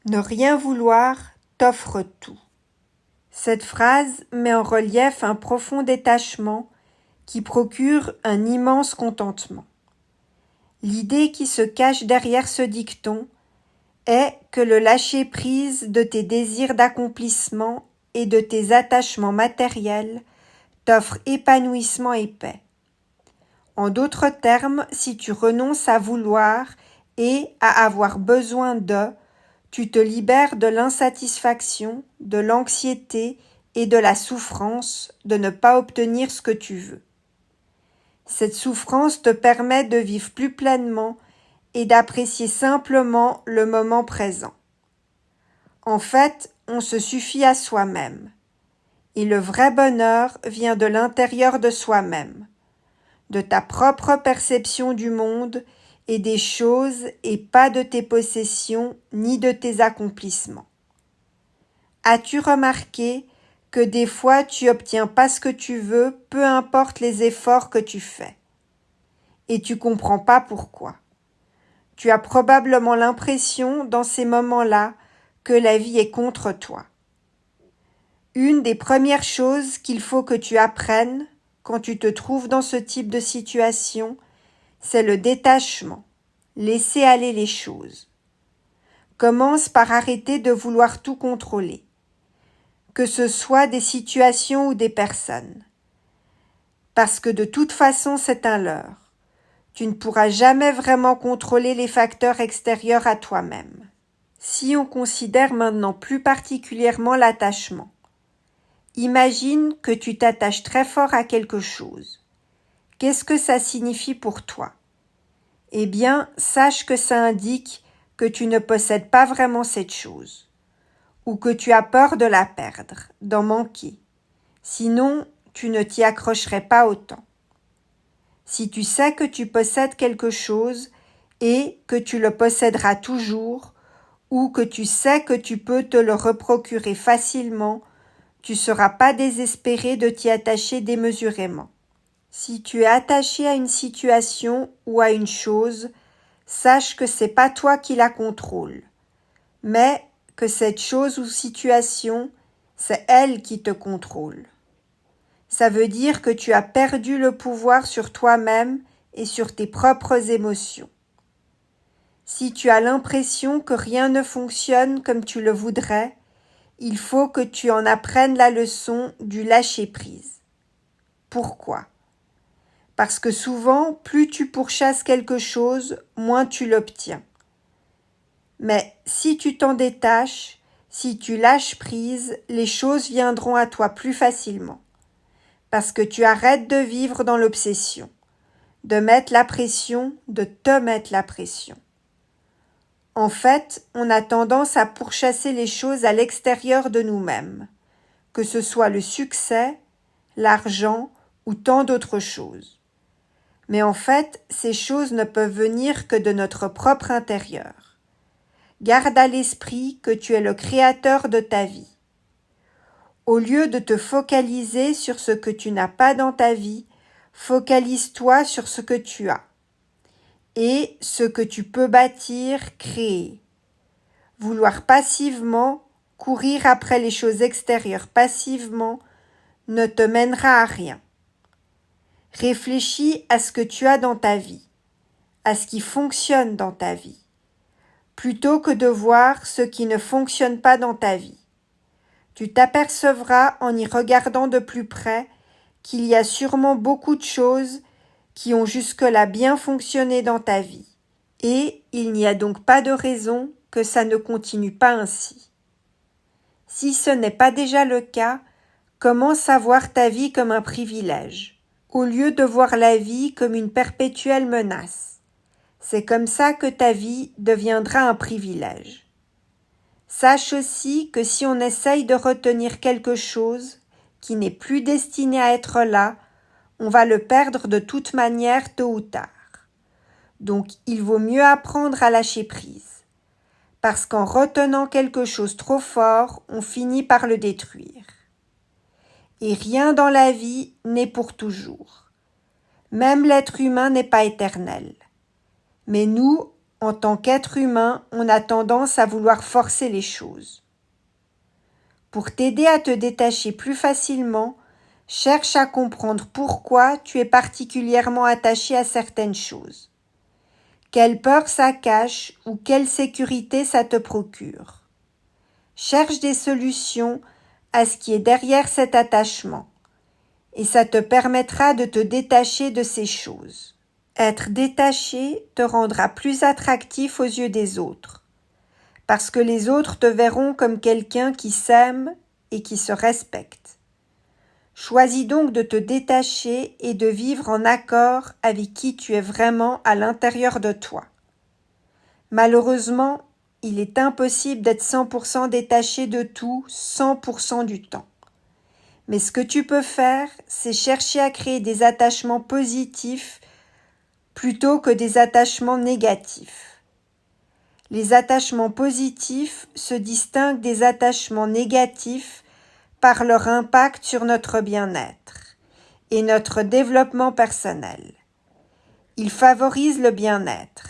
Ne rien vouloir t'offre tout. Cette phrase met en relief un profond détachement qui procure un immense contentement. L'idée qui se cache derrière ce dicton est que le lâcher-prise de tes désirs d'accomplissement et de tes attachements matériels t'offre épanouissement et paix. En d'autres termes, si tu renonces à vouloir et à avoir besoin de, tu te libères de l'insatisfaction, de l'anxiété et de la souffrance de ne pas obtenir ce que tu veux. Cette souffrance te permet de vivre plus pleinement et d'apprécier simplement le moment présent. En fait, on se suffit à soi-même. Et le vrai bonheur vient de l'intérieur de soi-même, de ta propre perception du monde et des choses et pas de tes possessions ni de tes accomplissements. As-tu remarqué que des fois tu obtiens pas ce que tu veux, peu importe les efforts que tu fais? Et tu comprends pas pourquoi. Tu as probablement l'impression dans ces moments-là que la vie est contre toi. Une des premières choses qu'il faut que tu apprennes quand tu te trouves dans ce type de situation, c'est le détachement, laisser aller les choses. Commence par arrêter de vouloir tout contrôler, que ce soit des situations ou des personnes. Parce que de toute façon, c'est un leurre. Tu ne pourras jamais vraiment contrôler les facteurs extérieurs à toi-même. Si on considère maintenant plus particulièrement l'attachement, imagine que tu t'attaches très fort à quelque chose. Qu'est-ce que ça signifie pour toi? Eh bien, sache que ça indique que tu ne possèdes pas vraiment cette chose, ou que tu as peur de la perdre, d'en manquer. Sinon, tu ne t'y accrocherais pas autant. Si tu sais que tu possèdes quelque chose et que tu le posséderas toujours, ou que tu sais que tu peux te le reprocurer facilement, tu ne seras pas désespéré de t'y attacher démesurément. Si tu es attaché à une situation ou à une chose, sache que c'est pas toi qui la contrôle, mais que cette chose ou situation, c'est elle qui te contrôle. Ça veut dire que tu as perdu le pouvoir sur toi-même et sur tes propres émotions. Si tu as l'impression que rien ne fonctionne comme tu le voudrais, il faut que tu en apprennes la leçon du lâcher-prise. Pourquoi? Parce que souvent, plus tu pourchasses quelque chose, moins tu l'obtiens. Mais si tu t'en détaches, si tu lâches prise, les choses viendront à toi plus facilement. Parce que tu arrêtes de vivre dans l'obsession, de mettre la pression, de te mettre la pression. En fait, on a tendance à pourchasser les choses à l'extérieur de nous-mêmes, que ce soit le succès, l'argent ou tant d'autres choses. Mais en fait, ces choses ne peuvent venir que de notre propre intérieur. Garde à l'esprit que tu es le créateur de ta vie. Au lieu de te focaliser sur ce que tu n'as pas dans ta vie, focalise-toi sur ce que tu as et ce que tu peux bâtir, créer. Vouloir passivement, courir après les choses extérieures passivement, ne te mènera à rien. Réfléchis à ce que tu as dans ta vie, à ce qui fonctionne dans ta vie, plutôt que de voir ce qui ne fonctionne pas dans ta vie. Tu t'apercevras en y regardant de plus près qu'il y a sûrement beaucoup de choses qui ont jusque-là bien fonctionné dans ta vie, et il n'y a donc pas de raison que ça ne continue pas ainsi. Si ce n'est pas déjà le cas, commence à voir ta vie comme un privilège, au lieu de voir la vie comme une perpétuelle menace. C'est comme ça que ta vie deviendra un privilège. Sache aussi que si on essaye de retenir quelque chose qui n'est plus destiné à être là, on va le perdre de toute manière tôt ou tard. Donc il vaut mieux apprendre à lâcher prise, parce qu'en retenant quelque chose trop fort, on finit par le détruire. Et rien dans la vie n'est pour toujours. Même l'être humain n'est pas éternel. Mais nous, En tant qu'être humain, on a tendance à vouloir forcer les choses. Pour t'aider à te détacher plus facilement, cherche à comprendre pourquoi tu es particulièrement attaché à certaines choses. Quelle peur ça cache ou quelle sécurité ça te procure. Cherche des solutions à ce qui est derrière cet attachement, et ça te permettra de te détacher de ces choses. Être détaché te rendra plus attractif aux yeux des autres, parce que les autres te verront comme quelqu'un qui s'aime et qui se respecte. Choisis donc de te détacher et de vivre en accord avec qui tu es vraiment à l'intérieur de toi. Malheureusement, il est impossible d'être 100% détaché de tout 100% du temps. Mais ce que tu peux faire, c'est chercher à créer des attachements positifs plutôt que des attachements négatifs. Les attachements positifs se distinguent des attachements négatifs par leur impact sur notre bien-être et notre développement personnel. Ils favorisent le bien-être.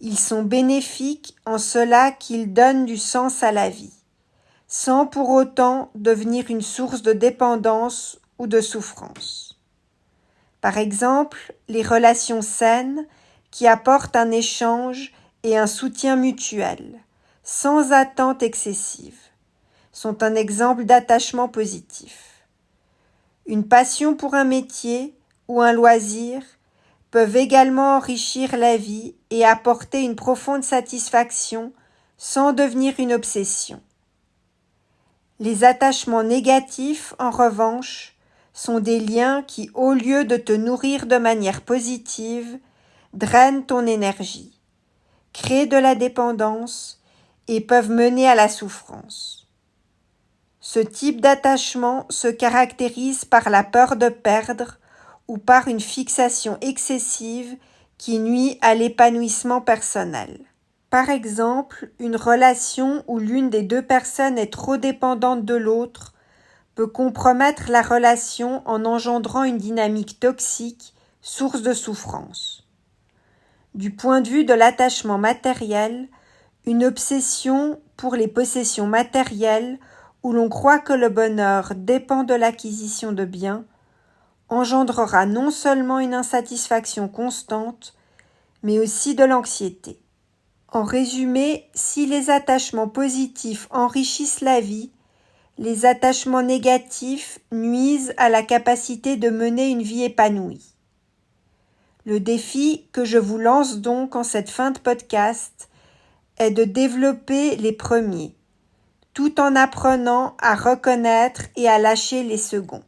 Ils sont bénéfiques en cela qu'ils donnent du sens à la vie, sans pour autant devenir une source de dépendance ou de souffrance. Par exemple, les relations saines qui apportent un échange et un soutien mutuel, sans attente excessive, sont un exemple d'attachement positif. Une passion pour un métier ou un loisir peuvent également enrichir la vie et apporter une profonde satisfaction sans devenir une obsession. Les attachements négatifs, en revanche, sont des liens qui, au lieu de te nourrir de manière positive, drainent ton énergie, créent de la dépendance et peuvent mener à la souffrance. Ce type d'attachement se caractérise par la peur de perdre ou par une fixation excessive qui nuit à l'épanouissement personnel. Par exemple, une relation où l'une des deux personnes est trop dépendante de l'autre peut compromettre la relation en engendrant une dynamique toxique, source de souffrance. Du point de vue de l'attachement matériel, une obsession pour les possessions matérielles où l'on croit que le bonheur dépend de l'acquisition de biens engendrera non seulement une insatisfaction constante, mais aussi de l'anxiété. En résumé, si les attachements positifs enrichissent la vie, les attachements négatifs nuisent à la capacité de mener une vie épanouie. Le défi que je vous lance donc en cette fin de podcast est de développer les premiers, tout en apprenant à reconnaître et à lâcher les seconds.